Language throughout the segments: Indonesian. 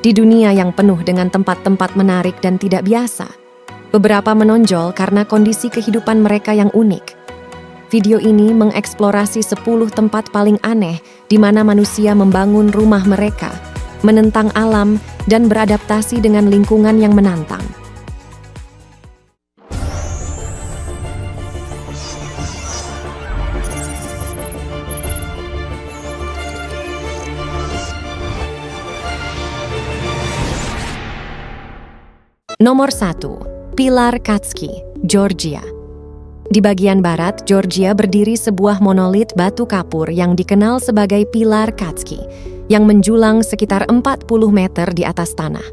Di dunia yang penuh dengan tempat-tempat menarik dan tidak biasa, beberapa menonjol karena kondisi kehidupan mereka yang unik. Video ini mengeksplorasi 10 tempat paling aneh di mana manusia membangun rumah mereka, menentang alam, dan beradaptasi dengan lingkungan yang menantang. Nomor 1. Pilar Katski, Georgia. Di bagian barat Georgia berdiri sebuah monolit batu kapur yang dikenal sebagai Pilar Katski, yang menjulang sekitar 40 meter di atas tanah.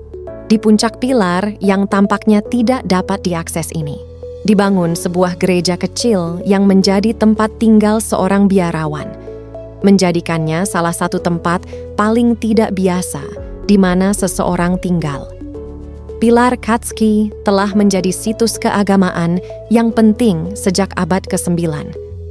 Di puncak pilar yang tampaknya tidak dapat diakses ini, dibangun sebuah gereja kecil yang menjadi tempat tinggal seorang biarawan, menjadikannya salah satu tempat paling tidak biasa di mana seseorang tinggal. Pilar Katski telah menjadi situs keagamaan yang penting sejak abad ke-9.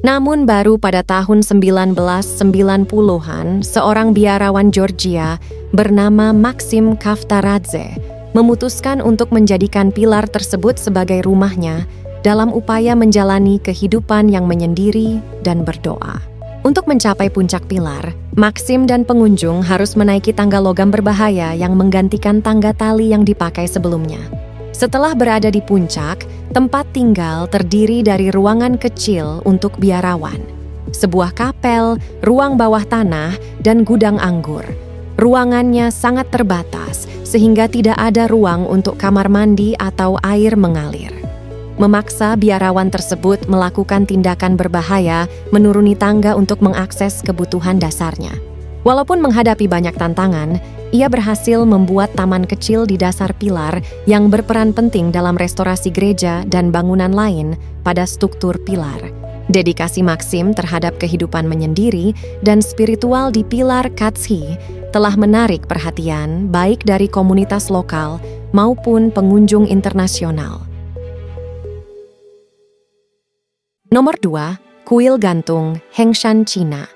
Namun baru pada tahun 1990-an, seorang biarawan Georgia bernama Maxim Kaftaradze memutuskan untuk menjadikan pilar tersebut sebagai rumahnya dalam upaya menjalani kehidupan yang menyendiri dan berdoa. Untuk mencapai puncak pilar, Maxim dan pengunjung harus menaiki tangga logam berbahaya yang menggantikan tangga tali yang dipakai sebelumnya. Setelah berada di puncak, tempat tinggal terdiri dari ruangan kecil untuk biarawan, sebuah kapel, ruang bawah tanah, dan gudang anggur. Ruangannya sangat terbatas, sehingga tidak ada ruang untuk kamar mandi atau air mengalir. Memaksa biarawan tersebut melakukan tindakan berbahaya menuruni tangga untuk mengakses kebutuhan dasarnya. Walaupun menghadapi banyak tantangan, ia berhasil membuat taman kecil di dasar pilar yang berperan penting dalam restorasi gereja dan bangunan lain pada struktur pilar. Dedikasi Maxim terhadap kehidupan menyendiri dan spiritual di Pilar Katski telah menarik perhatian baik dari komunitas lokal maupun pengunjung internasional. Nomor 2, Kuil Gantung Hengshan, Cina.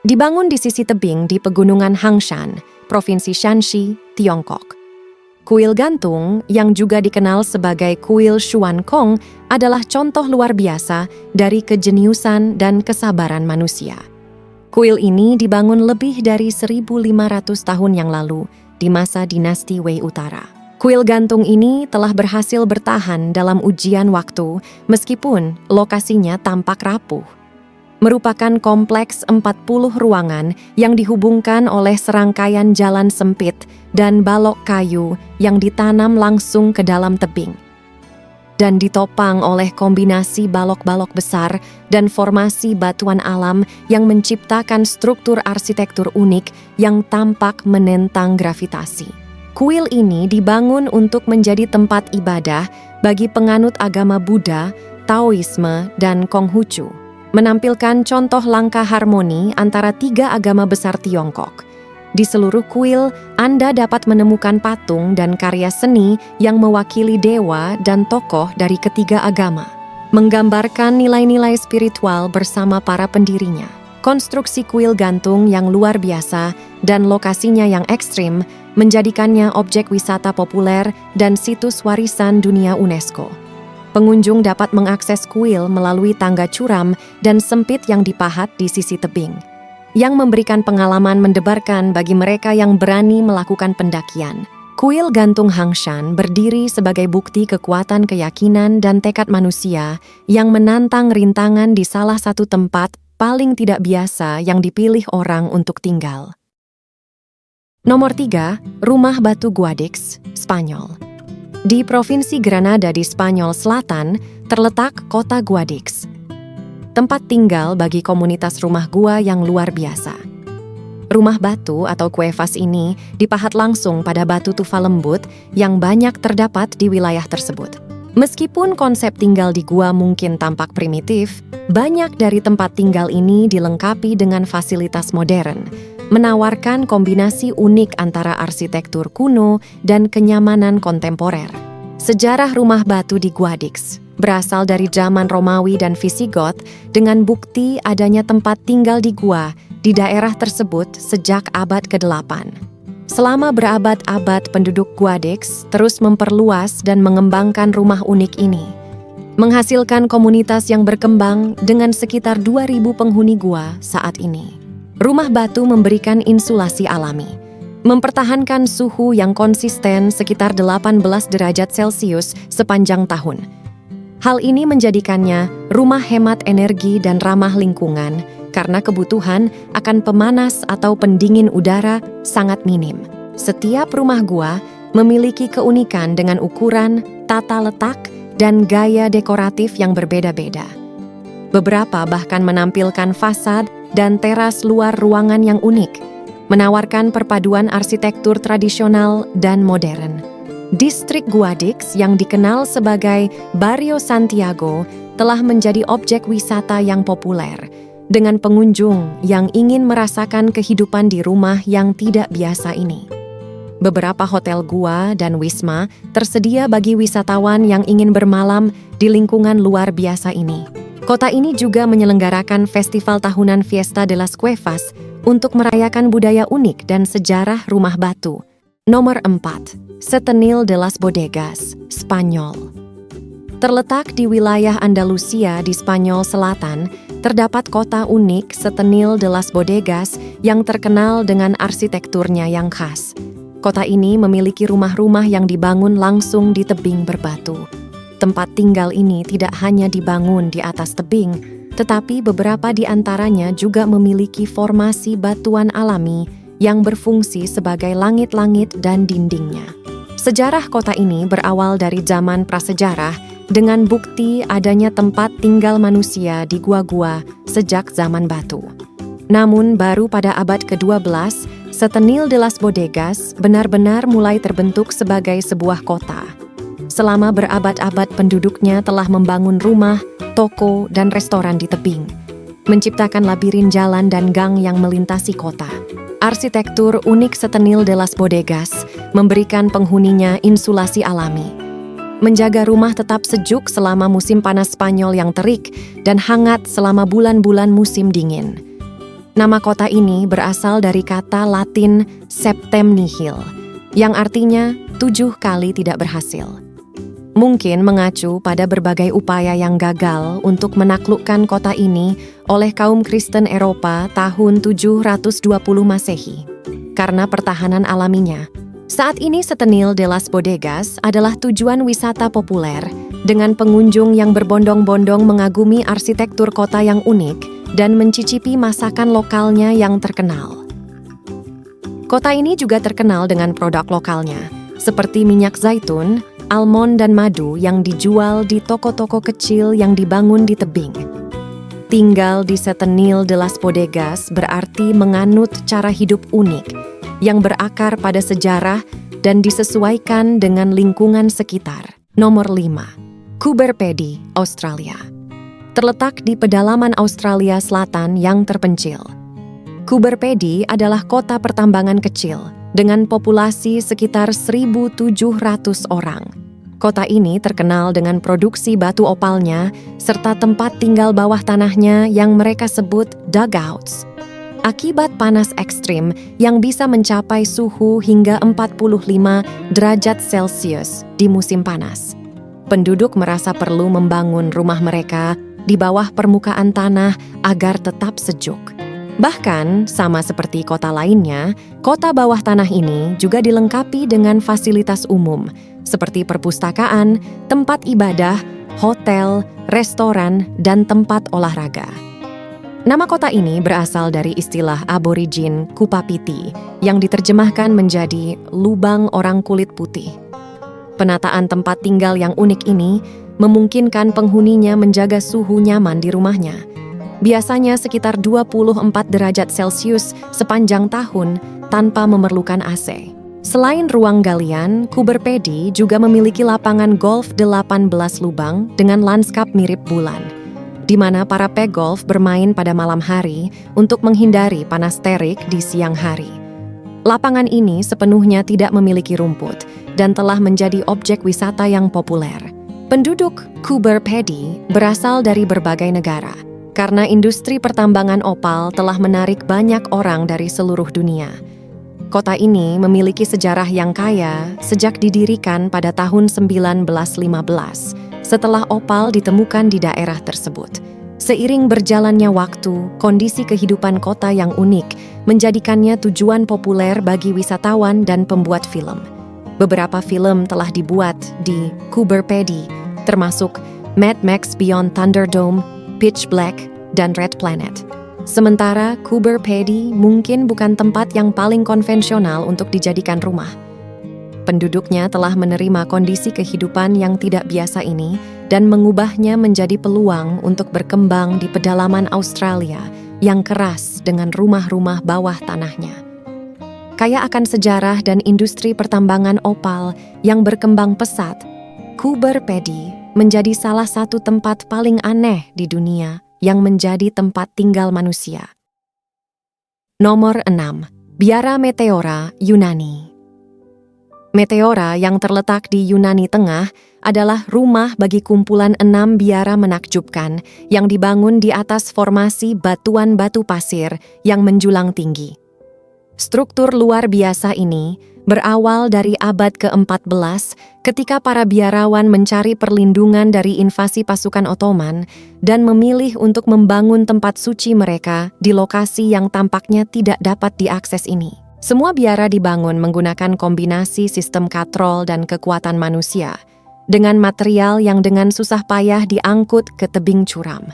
Dibangun di sisi tebing di pegunungan Hangshan, Provinsi Shanxi, Tiongkok. Kuil gantung, yang juga dikenal sebagai Kuil Xuankong, adalah contoh luar biasa dari kejeniusan dan kesabaran manusia. Kuil ini dibangun lebih dari 1.500 tahun yang lalu di masa dinasti Wei Utara. Kuil gantung ini telah berhasil bertahan dalam ujian waktu meskipun lokasinya tampak rapuh. Merupakan kompleks 40 ruangan yang dihubungkan oleh serangkaian jalan sempit dan balok kayu yang ditanam langsung ke dalam tebing. Dan ditopang oleh kombinasi balok-balok besar dan formasi batuan alam yang menciptakan struktur arsitektur unik yang tampak menentang gravitasi. Kuil ini dibangun untuk menjadi tempat ibadah bagi penganut agama Buddha, Taoisme, dan Konghucu, menampilkan contoh langkah harmoni antara 3 agama besar Tiongkok. Di seluruh kuil, Anda dapat menemukan patung dan karya seni yang mewakili dewa dan tokoh dari ketiga agama, menggambarkan nilai-nilai spiritual bersama para pendirinya. Konstruksi kuil gantung yang luar biasa dan lokasinya yang ekstrim menjadikannya objek wisata populer dan situs warisan dunia UNESCO. Pengunjung dapat mengakses kuil melalui tangga curam dan sempit yang dipahat di sisi tebing, yang memberikan pengalaman mendebarkan bagi mereka yang berani melakukan pendakian. Kuil gantung Hangshan berdiri sebagai bukti kekuatan keyakinan dan tekad manusia yang menantang rintangan di salah satu tempat paling tidak biasa yang dipilih orang untuk tinggal. Nomor 3, Rumah Batu Guadix, Spanyol. Di Provinsi Granada di Spanyol Selatan, terletak kota Guadix, tempat tinggal bagi komunitas rumah gua yang luar biasa. Rumah batu atau cuevas ini dipahat langsung pada batu tufa lembut yang banyak terdapat di wilayah tersebut. Meskipun konsep tinggal di gua mungkin tampak primitif, banyak dari tempat tinggal ini dilengkapi dengan fasilitas modern, menawarkan kombinasi unik antara arsitektur kuno dan kenyamanan kontemporer. Sejarah rumah batu di Guadix berasal dari zaman Romawi dan Visigoth dengan bukti adanya tempat tinggal di gua di daerah tersebut sejak abad ke-8. Selama berabad-abad penduduk Guadix terus memperluas dan mengembangkan rumah unik ini, menghasilkan komunitas yang berkembang dengan sekitar 2.000 penghuni gua saat ini. Rumah batu memberikan insulasi alami, mempertahankan suhu yang konsisten sekitar 18 derajat Celcius sepanjang tahun. Hal ini menjadikannya rumah hemat energi dan ramah lingkungan karena kebutuhan akan pemanas atau pendingin udara sangat minim. Setiap rumah gua memiliki keunikan dengan ukuran, tata letak, dan gaya dekoratif yang berbeda-beda. Beberapa bahkan menampilkan fasad dan teras luar ruangan yang unik, menawarkan perpaduan arsitektur tradisional dan modern. Distrik Guadix yang dikenal sebagai Barrio Santiago telah menjadi objek wisata yang populer, dengan pengunjung yang ingin merasakan kehidupan di rumah yang tidak biasa ini. Beberapa hotel gua dan wisma tersedia bagi wisatawan yang ingin bermalam di lingkungan luar biasa ini. Kota ini juga menyelenggarakan festival tahunan Fiesta de las Cuevas untuk merayakan budaya unik dan sejarah rumah batu. Nomor 4. Setenil de las Bodegas, Spanyol. Terletak di wilayah Andalusia di Spanyol Selatan, terdapat kota unik Setenil de las Bodegas yang terkenal dengan arsitekturnya yang khas. Kota ini memiliki rumah-rumah yang dibangun langsung di tebing berbatu. Tempat tinggal ini tidak hanya dibangun di atas tebing, tetapi beberapa di antaranya juga memiliki formasi batuan alami yang berfungsi sebagai langit-langit dan dindingnya. Sejarah kota ini berawal dari zaman prasejarah dengan bukti adanya tempat tinggal manusia di gua-gua sejak zaman batu. Namun baru pada abad ke-12, Setenil de las Bodegas benar-benar mulai terbentuk sebagai sebuah kota. Selama berabad-abad penduduknya telah membangun rumah, toko, dan restoran di tebing, menciptakan labirin jalan dan gang yang melintasi kota. Arsitektur unik Setenil de las Bodegas memberikan penghuninya insulasi alami, menjaga rumah tetap sejuk selama musim panas Spanyol yang terik dan hangat selama bulan-bulan musim dingin. Nama kota ini berasal dari kata Latin septem nihil, yang artinya 7 kali tidak berhasil. Mungkin mengacu pada berbagai upaya yang gagal untuk menaklukkan kota ini oleh kaum Kristen Eropa tahun 720 Masehi. Karena pertahanan alaminya, saat ini Setenil de las Bodegas adalah tujuan wisata populer dengan pengunjung yang berbondong-bondong mengagumi arsitektur kota yang unik dan mencicipi masakan lokalnya yang terkenal. Kota ini juga terkenal dengan produk lokalnya, seperti minyak zaitun, almond dan madu yang dijual di toko-toko kecil yang dibangun di tebing. Tinggal di Setenil de las Bodegas berarti menganut cara hidup unik yang berakar pada sejarah dan disesuaikan dengan lingkungan sekitar. Nomor 5. Coober Pedy, Australia. Terletak di pedalaman Australia Selatan yang terpencil. Coober Pedy adalah kota pertambangan kecil dengan populasi sekitar 1.700 orang. Kota ini terkenal dengan produksi batu opalnya serta tempat tinggal bawah tanahnya yang mereka sebut dugouts. Akibat panas ekstrim yang bisa mencapai suhu hingga 45 derajat Celcius di musim panas, penduduk merasa perlu membangun rumah mereka di bawah permukaan tanah agar tetap sejuk. Bahkan, sama seperti kota lainnya, kota bawah tanah ini juga dilengkapi dengan fasilitas umum, seperti perpustakaan, tempat ibadah, hotel, restoran, dan tempat olahraga. Nama kota ini berasal dari istilah aborigin Kupapiti yang diterjemahkan menjadi lubang orang kulit putih. Penataan tempat tinggal yang unik ini memungkinkan penghuninya menjaga suhu nyaman di rumahnya. Biasanya sekitar 24 derajat Celcius sepanjang tahun tanpa memerlukan AC. Selain ruang galian, Coober Pedy juga memiliki lapangan golf 18 lubang dengan lanskap mirip bulan, di mana para pegolf bermain pada malam hari untuk menghindari panas terik di siang hari. Lapangan ini sepenuhnya tidak memiliki rumput dan telah menjadi objek wisata yang populer. Penduduk Coober Pedy berasal dari berbagai negara, karena industri pertambangan opal telah menarik banyak orang dari seluruh dunia. Kota ini memiliki sejarah yang kaya sejak didirikan pada tahun 1915 setelah opal ditemukan di daerah tersebut. Seiring berjalannya waktu, kondisi kehidupan kota yang unik menjadikannya tujuan populer bagi wisatawan dan pembuat film. Beberapa film telah dibuat di Coober Pedy, termasuk Mad Max Beyond Thunderdome, Pitch Black, dan Red Planet. Sementara Coober Pedy mungkin bukan tempat yang paling konvensional untuk dijadikan rumah. Penduduknya telah menerima kondisi kehidupan yang tidak biasa ini dan mengubahnya menjadi peluang untuk berkembang di pedalaman Australia yang keras dengan rumah-rumah bawah tanahnya. Kaya akan sejarah dan industri pertambangan opal yang berkembang pesat, Coober Pedy menjadi salah satu tempat paling aneh di dunia yang menjadi tempat tinggal manusia. Nomor 6. Biara Meteora, Yunani. Meteora yang terletak di Yunani Tengah adalah rumah bagi kumpulan 6 biara menakjubkan yang dibangun di atas formasi batuan batu pasir yang menjulang tinggi. Struktur luar biasa ini berawal dari abad ke-14 ketika para biarawan mencari perlindungan dari invasi pasukan Ottoman dan memilih untuk membangun tempat suci mereka di lokasi yang tampaknya tidak dapat diakses ini. Semua biara dibangun menggunakan kombinasi sistem katrol dan kekuatan manusia, dengan material yang dengan susah payah diangkut ke tebing curam.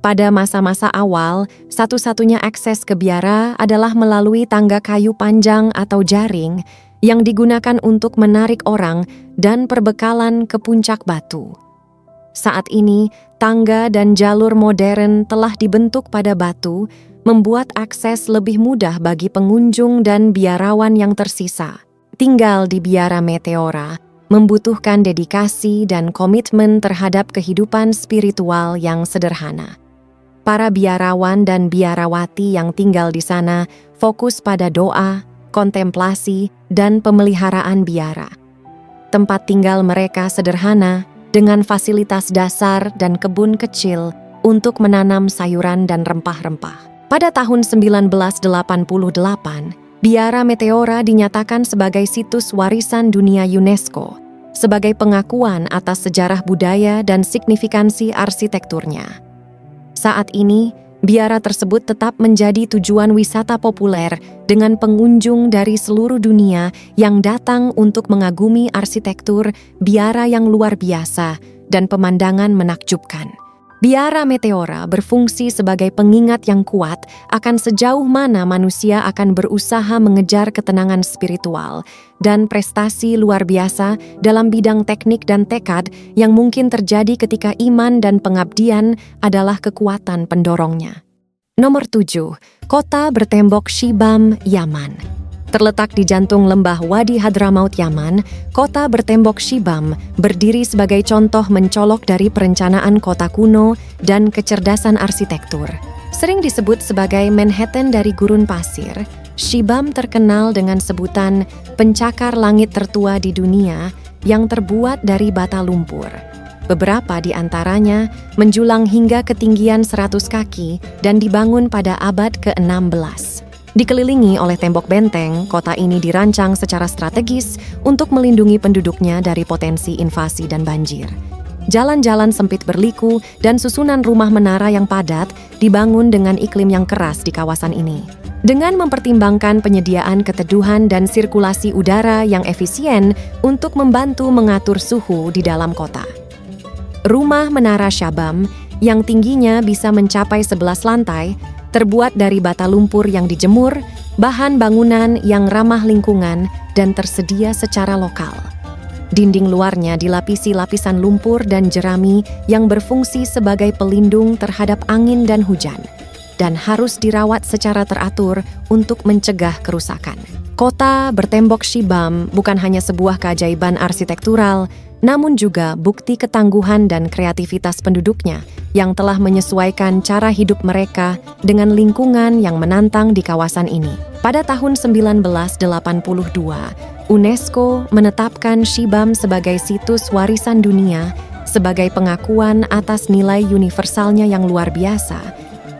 Pada masa-masa awal, satu-satunya akses ke biara adalah melalui tangga kayu panjang atau jaring yang digunakan untuk menarik orang dan perbekalan ke puncak batu. Saat ini, tangga dan jalur modern telah dibentuk pada batu, membuat akses lebih mudah bagi pengunjung dan biarawan yang tersisa. Tinggal di biara Meteora membutuhkan dedikasi dan komitmen terhadap kehidupan spiritual yang sederhana. Para biarawan dan biarawati yang tinggal di sana fokus pada doa, kontemplasi, dan pemeliharaan biara. Tempat tinggal mereka sederhana dengan fasilitas dasar dan kebun kecil untuk menanam sayuran dan rempah-rempah. Pada tahun 1988, Biara Meteora dinyatakan sebagai situs warisan dunia UNESCO, sebagai pengakuan atas sejarah budaya dan signifikansi arsitekturnya. Saat ini, biara tersebut tetap menjadi tujuan wisata populer dengan pengunjung dari seluruh dunia yang datang untuk mengagumi arsitektur biara yang luar biasa dan pemandangan menakjubkan. Biara Meteora berfungsi sebagai pengingat yang kuat akan sejauh mana manusia akan berusaha mengejar ketenangan spiritual dan prestasi luar biasa dalam bidang teknik dan tekad yang mungkin terjadi ketika iman dan pengabdian adalah kekuatan pendorongnya. Nomor 7. Kota bertembok Shibam, Yaman. Terletak di jantung lembah Wadi Hadramaut, Yaman, kota bertembok Shibam berdiri sebagai contoh mencolok dari perencanaan kota kuno dan kecerdasan arsitektur. Sering disebut sebagai Manhattan dari gurun pasir, Shibam terkenal dengan sebutan pencakar langit tertua di dunia yang terbuat dari bata lumpur. Beberapa di antaranya menjulang hingga ketinggian 100 kaki dan dibangun pada abad ke-16. Dikelilingi oleh tembok benteng, kota ini dirancang secara strategis untuk melindungi penduduknya dari potensi invasi dan banjir. Jalan-jalan sempit berliku dan susunan rumah menara yang padat dibangun dengan iklim yang keras di kawasan ini. Dengan mempertimbangkan penyediaan keteduhan dan sirkulasi udara yang efisien untuk membantu mengatur suhu di dalam kota. Rumah Menara Shibam yang tingginya bisa mencapai 11 lantai terbuat dari bata lumpur yang dijemur, bahan bangunan yang ramah lingkungan, dan tersedia secara lokal. Dinding luarnya dilapisi lapisan lumpur dan jerami yang berfungsi sebagai pelindung terhadap angin dan hujan, dan harus dirawat secara teratur untuk mencegah kerusakan. Kota bertembok Shibam bukan hanya sebuah keajaiban arsitektural, namun juga bukti ketangguhan dan kreativitas penduduknya yang telah menyesuaikan cara hidup mereka dengan lingkungan yang menantang di kawasan ini. Pada tahun 1982, UNESCO menetapkan Shibam sebagai situs warisan dunia sebagai pengakuan atas nilai universalnya yang luar biasa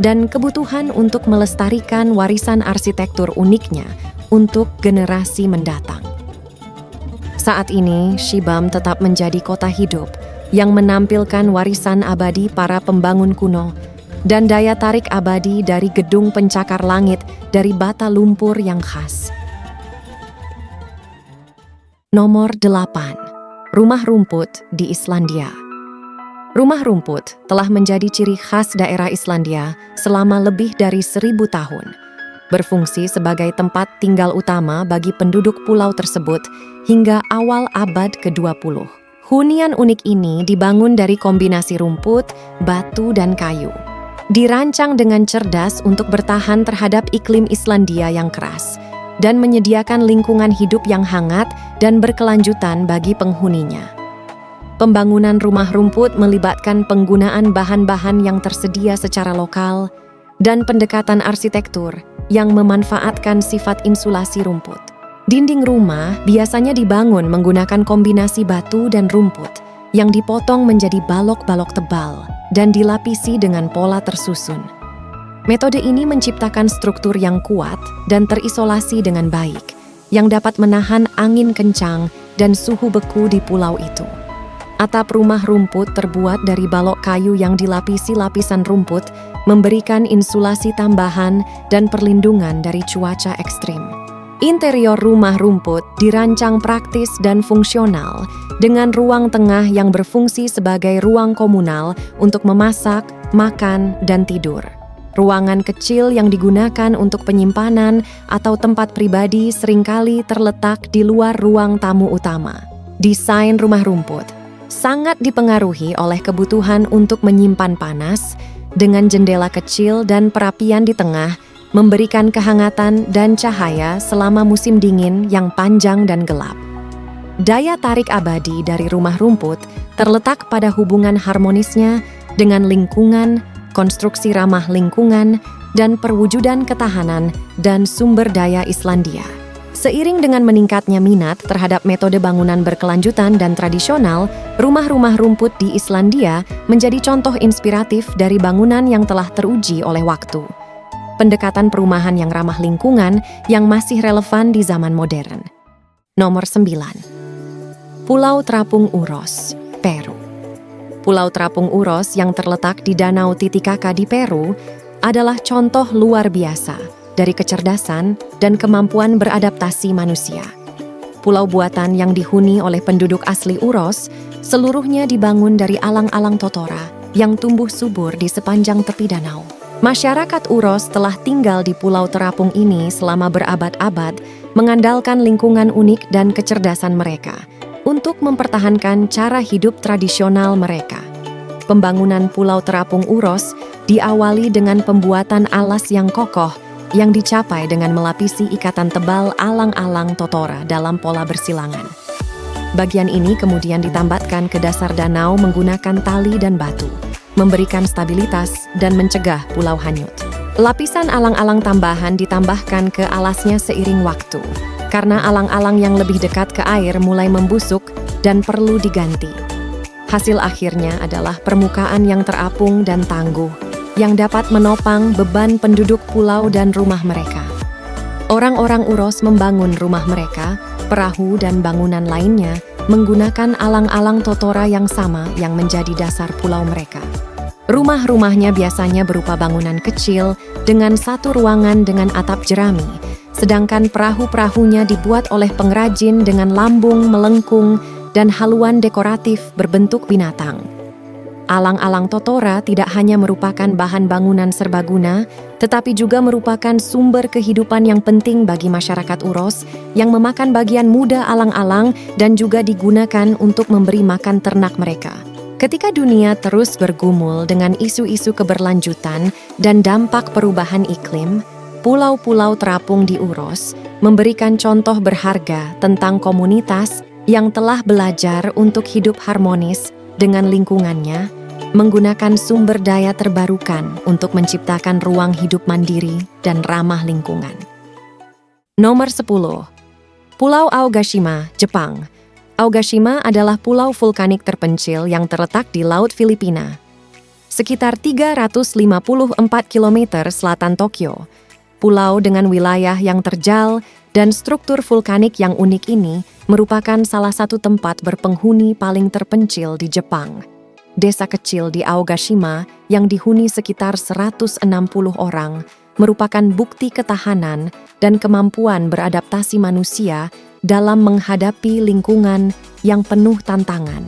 dan kebutuhan untuk melestarikan warisan arsitektur uniknya untuk generasi mendatang. Saat ini, Shibam tetap menjadi kota hidup yang menampilkan warisan abadi para pembangun kuno dan daya tarik abadi dari gedung pencakar langit dari bata lumpur yang khas. Nomor 8. Rumah rumput di Islandia. Rumah rumput telah menjadi ciri khas daerah Islandia selama lebih dari 1000 tahun. Berfungsi sebagai tempat tinggal utama bagi penduduk pulau tersebut hingga awal abad ke-20. Hunian unik ini dibangun dari kombinasi rumput, batu, dan kayu. Dirancang dengan cerdas untuk bertahan terhadap iklim Islandia yang keras dan menyediakan lingkungan hidup yang hangat dan berkelanjutan bagi penghuninya. Pembangunan rumah rumput melibatkan penggunaan bahan-bahan yang tersedia secara lokal dan pendekatan arsitektur yang memanfaatkan sifat insulasi rumput. Dinding rumah biasanya dibangun menggunakan kombinasi batu dan rumput yang dipotong menjadi balok-balok tebal dan dilapisi dengan pola tersusun. Metode ini menciptakan struktur yang kuat dan terisolasi dengan baik, yang dapat menahan angin kencang dan suhu beku di pulau itu. Atap rumah rumput terbuat dari balok kayu yang dilapisi lapisan rumput, memberikan insulasi tambahan dan perlindungan dari cuaca ekstrim. Interior rumah rumput dirancang praktis dan fungsional, dengan ruang tengah yang berfungsi sebagai ruang komunal untuk memasak, makan, dan tidur. Ruangan kecil yang digunakan untuk penyimpanan atau tempat pribadi seringkali terletak di luar ruang tamu utama. Desain rumah rumput sangat dipengaruhi oleh kebutuhan untuk menyimpan panas, dengan jendela kecil dan perapian di tengah, memberikan kehangatan dan cahaya selama musim dingin yang panjang dan gelap. Daya tarik abadi dari rumah rumput terletak pada hubungan harmonisnya dengan lingkungan, konstruksi ramah lingkungan, dan perwujudan ketahanan dan sumber daya Islandia. Seiring dengan meningkatnya minat terhadap metode bangunan berkelanjutan dan tradisional, rumah-rumah rumput di Islandia menjadi contoh inspiratif dari bangunan yang telah teruji oleh waktu. Pendekatan perumahan yang ramah lingkungan yang masih relevan di zaman modern. Nomor 9. Pulau Terapung Uros, Peru. Pulau Terapung Uros yang terletak di Danau Titicaca di Peru adalah contoh luar biasa dari kecerdasan dan kemampuan beradaptasi manusia. Pulau buatan yang dihuni oleh penduduk asli Uros seluruhnya dibangun dari alang-alang totora yang tumbuh subur di sepanjang tepi danau. Masyarakat Uros telah tinggal di Pulau Terapung ini selama berabad-abad, mengandalkan lingkungan unik dan kecerdasan mereka untuk mempertahankan cara hidup tradisional mereka. Pembangunan Pulau Terapung Uros diawali dengan pembuatan alas yang kokoh yang dicapai dengan melapisi ikatan tebal alang-alang totora dalam pola bersilangan. Bagian ini kemudian ditambatkan ke dasar danau menggunakan tali dan batu, memberikan stabilitas dan mencegah pulau hanyut. Lapisan alang-alang tambahan ditambahkan ke alasnya seiring waktu, karena alang-alang yang lebih dekat ke air mulai membusuk dan perlu diganti. Hasil akhirnya adalah permukaan yang terapung dan tangguh, yang dapat menopang beban penduduk pulau dan rumah mereka. Orang-orang Uros membangun rumah mereka, perahu dan bangunan lainnya menggunakan alang-alang totora yang sama yang menjadi dasar pulau mereka. Rumah-rumahnya biasanya berupa bangunan kecil dengan satu ruangan dengan atap jerami, sedangkan perahu-perahunya dibuat oleh pengrajin dengan lambung melengkung dan haluan dekoratif berbentuk binatang. Alang-alang totora tidak hanya merupakan bahan bangunan serbaguna, tetapi juga merupakan sumber kehidupan yang penting bagi masyarakat Uros yang memakan bagian muda alang-alang dan juga digunakan untuk memberi makan ternak mereka. Ketika dunia terus bergumul dengan isu-isu keberlanjutan dan dampak perubahan iklim, pulau-pulau terapung di Uros memberikan contoh berharga tentang komunitas yang telah belajar untuk hidup harmonis dengan lingkungannya, menggunakan sumber daya terbarukan untuk menciptakan ruang hidup mandiri dan ramah lingkungan. Nomor 10. Pulau Aogashima, Jepang. Aogashima adalah pulau vulkanik terpencil yang terletak di Laut Filipina. sekitar 354 km selatan Tokyo. Pulau dengan wilayah yang terjal dan struktur vulkanik yang unik ini merupakan salah satu tempat berpenghuni paling terpencil di Jepang. Desa kecil di Aogashima yang dihuni sekitar 160 orang merupakan bukti ketahanan dan kemampuan beradaptasi manusia dalam menghadapi lingkungan yang penuh tantangan.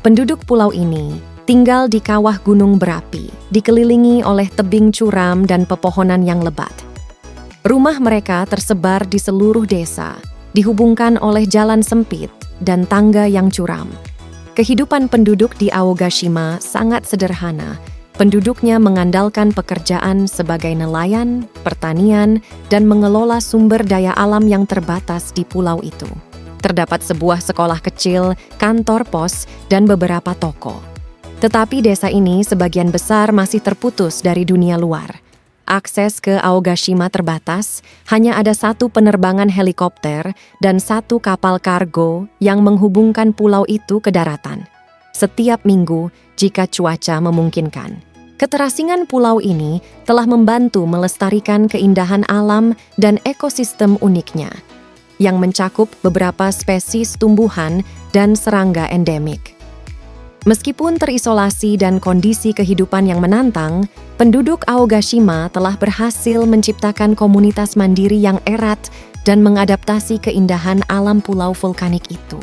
Penduduk pulau ini tinggal di kawah gunung berapi, dikelilingi oleh tebing curam dan pepohonan yang lebat. Rumah mereka tersebar di seluruh desa, dihubungkan oleh jalan sempit dan tangga yang curam. Kehidupan penduduk di Aogashima sangat sederhana. Penduduknya mengandalkan pekerjaan sebagai nelayan, pertanian, dan mengelola sumber daya alam yang terbatas di pulau itu. Terdapat sebuah sekolah kecil, kantor pos, dan beberapa toko. Tetapi desa ini sebagian besar masih terputus dari dunia luar. Akses ke Aogashima terbatas, hanya ada satu penerbangan helikopter dan satu kapal kargo yang menghubungkan pulau itu ke daratan. Setiap minggu, jika cuaca memungkinkan. Keterasingan pulau ini telah membantu melestarikan keindahan alam dan ekosistem uniknya, yang mencakup beberapa spesies tumbuhan dan serangga endemik. Meskipun terisolasi dan kondisi kehidupan yang menantang, penduduk Aogashima telah berhasil menciptakan komunitas mandiri yang erat dan mengadaptasi keindahan alam pulau vulkanik itu.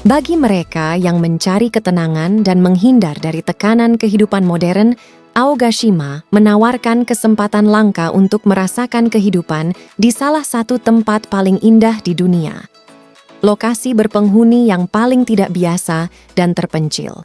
Bagi mereka yang mencari ketenangan dan menghindar dari tekanan kehidupan modern, Aogashima menawarkan kesempatan langka untuk merasakan kehidupan di salah satu tempat paling indah di dunia. Lokasi berpenghuni yang paling tidak biasa dan terpencil.